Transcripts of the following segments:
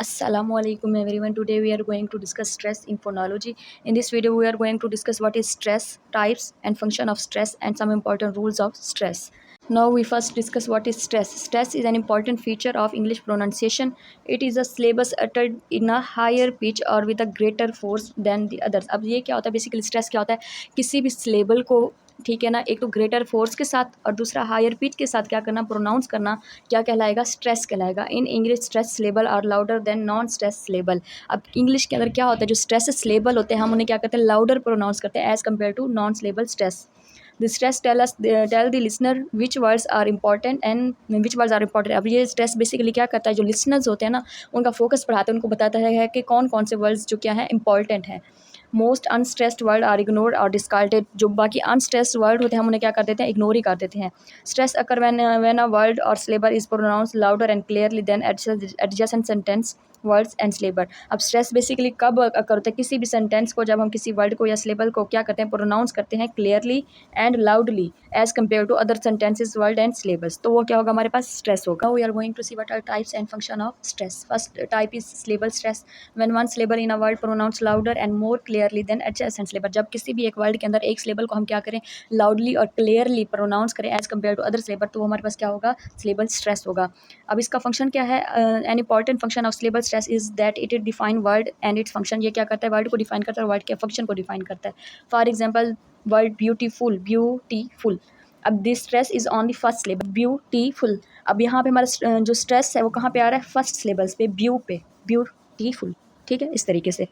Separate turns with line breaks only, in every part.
Assalamualaikum everyone. Today we are going to discuss stress in phonology. In this video we are going to discuss what is stress, types and function of stress and some important rules of stress. Now we first discuss what is stress. Stress is an important feature of English pronunciation. It is a syllabus uttered in a higher pitch or with a greater force than the others. अब ये क्या होता है, basically stress क्या होता है, किसी भी सिलेबल को, ठीक है ना, एक तो ग्रेटर फोर्स के साथ और दूसरा हायर पिच के साथ क्या करना, प्रोनाउंस करना, क्या कहलाएगा, स्ट्रेस कहलाएगा. In English stress syllable are louder than non stress syllable. अब इंग्लिश के अंदर क्या होता है, जो स्ट्रेस सिलेबल होते हैं हम उन्हें क्या करते हैं, लाउडर प्रोनाउंस करते हैं as compare to non syllable stress. The stress tell the listener which words are important and which words are important. अब ये स्ट्रेस बेसिकली क्या करता है, जो लिसनर्स होते हैं ना उनका फोकस बढ़ाते हैं, उनको बताता है कि कौन कौन से वर्ड्स जो क्या है इंपॉर्टेंट हैं. Most unstressed word are ignored और डिस्कार्टेड. जो बाकी अनस्ट्रेस्ड वर्ड होते हैं हम उन्हें क्या कर देते हैं, इग्नोर ही कर देते हैं. Stress occur when a word or syllable is pronounce louder and clearly then adjacent sentence words and syllable. अब स्ट्रेस बेसिकली कब अकर होता है, किसी भी सेंटेंस को जब हम किसी वर्ड को या सिलेबल को क्या करते हैं, प्रोनाउंस करते हैं clearly and loudly as compare to other sentences word and syllables, तो वो क्या होगा, हमारे पास स्ट्रेस होगा. We are going to see what are types and function of stress. First type is syllable stress. When one syllable in a word pronounce louder and more clearly then adjacent syllable. जब किसी भी एक word के अंदर एक syllable को हम क्या करें, लाउडली और क्लियरली प्रोनाउंस करें as compare to other syllable, तो हमारे पास क्या होगा, सिलेबल स्ट्रेस होगा. अब इसका फंक्शन क्या है, an important function of syllable stress is that it define word and its function. ये क्या करता है, वर्ड को डिफाइन करता है और वर्ड के फंक्शन को डिफाइन करता है. For example word beautiful, beautiful. अब this stress is on the first syllable, beautiful. अब यहाँ पे हमारा जो स्ट्रेस है वो कहाँ पे आ रहा है, फर्स्ट सिलेबल्स पे, ब्यूटीफुल. ठीक है, इस तरीके से.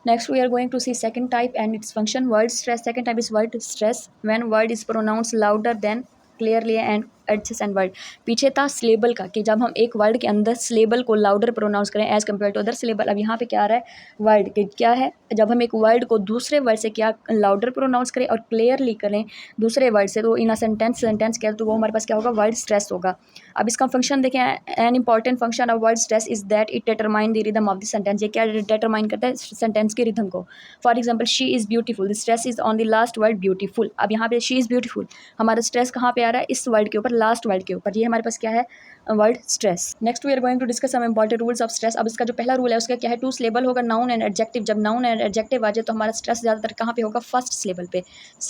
Next, we are going to see second type and its function, word stress. Second type is word stress when word is pronounced louder than clearly and adjacent word. पीछे था syllable का कि जब हम एक वर्ड के अंदर सिलेबल को लाउडर प्रोनाउंस करें as compare to other syllable. अब यहाँ पे क्या आ रहा है, वर्ड के क्या है, जब हम एक वर्ड को दूसरे वर्ड से क्या लाउडर प्रोनाउंस करें और क्लियरली करें दूसरे वर्ड से, तो इन अ सेंटेंस क्या, तो वो हमारे पास क्या होगा, वर्ड स्ट्रेस होगा. अब इसका फंक्शन देखें, an important function of word stress is that it determine the rhythm of the sentence. ये क्या डिटरमाइन करता है, सेंटेंस के रिदम को. For example she is beautiful, the stress is on the last word beautiful. अब यहाँ पे she is beautiful, हमारा स्ट्रेस कहाँ पे आ रहा है, इस वर्ड के ऊपर, लास्ट वर्ड के ऊपर. ये हमारे पास क्या है, word stress. Next we are going to discuss some important rules of stress. अब इसका जो पहला रूल है उसका क्या है, टू सिलेबल होगा, नाउन एंड एडजेक्टिव. जब नाउन एंड एडजेक्टिव आ जाए तो हमारा स्ट्रेस ज़्यादातर कहाँ पे होगा, फर्स्ट सिलेबल पे.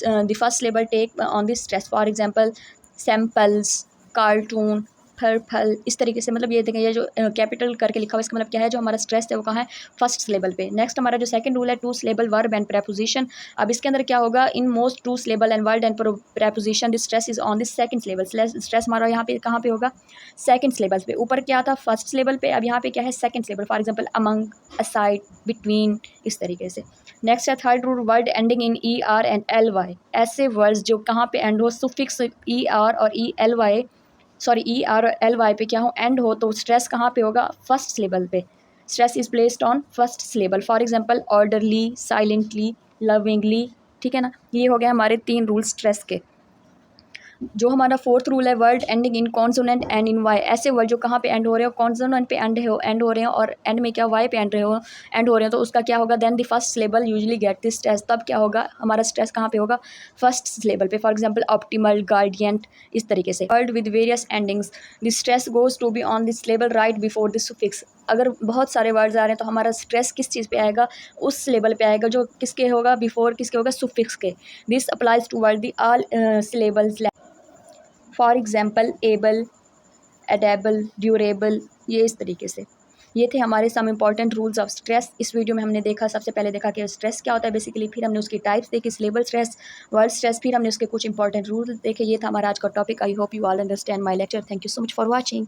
The first syllable take on this stress. For example samples, cartoon, फल, इस तरीके से. मतलब ये देखें, ये जो कैपिटल करके लिखा हुआ इसका मतलब क्या है, जो हमारा स्ट्रेस है वो कहाँ है, फर्स्ट सिलेबल पे. नेक्स्ट हमारा जो सेकंड रूल है, two syllable verb and preposition. अब इसके अंदर क्या होगा, in most two syllable and word and preposition this stress is on this second syllable. Stress हमारा यहाँ पे कहाँ पे होगा, सेकंड सिलेबल पे. ऊपर क्या था, फर्स्ट सिलेबल पे, अब यहाँ पे क्या है, second syllable. For example among, aside, between, इस तरीके से. नेक्स्ट है third rule, word ending in E R and L Y. ऐसे वर्ड्स जो कहाँ पे एंड हो, सुफिक्स ई आर और E L Y, sorry E R और एल वाई पे क्या हो, एंड हो, तो स्ट्रेस कहाँ पे होगा, फर्स्ट सिलेबल पे. Stress is placed on first syllable. For example orderly, silently, lovingly. ठीक है ना, ये हो गया हमारे 3 रूल स्ट्रेस के. जो हमारा फोर्थ रूल है, word ending in consonant and in Y. ऐसे वर्ड जो कहाँ पे एंड हो रहे हो, कॉन्सोनेंट पे एंड हो रहे हैं और एंड में क्या, वाई पे एंड हो रहे हैं, तो उसका क्या होगा, then the first syllable usually get this stress. तब क्या होगा, हमारा स्ट्रेस कहाँ पे होगा, फर्स्ट सिलेबल पे. फॉर एग्जाम्पल ऑप्टिमल, गार्डियंट, इस तरीके से. Word with various endings, the stress goes to be on the syllable right before the suffix. अगर बहुत सारे वर्ड्स आ रहे हैं तो हमारा स्ट्रेस किस चीज़ पे आएगा, उस सिलेबल पे आएगा जो किसके होगा, बिफोर किसके होगा, सुफिक्स के. This applies to word the all syllables. For example able, edible, durable, ये इस तरीके से. ये थे हमारे some important rules of stress. इस वीडियो में हमने देखा, सबसे पहले देखा कि स्ट्रेस क्या होता है बेसिकली, फिर हमने उसकी टाइप्स देखी, सिलेबल स्ट्रेस, वर्ड स्ट्रेस, फिर हमने उसके कुछ इंपॉर्टेंट रूल्स देखे. ये था हमारा आज का topic. I hope you all understand my lecture. Thank you so much for watching.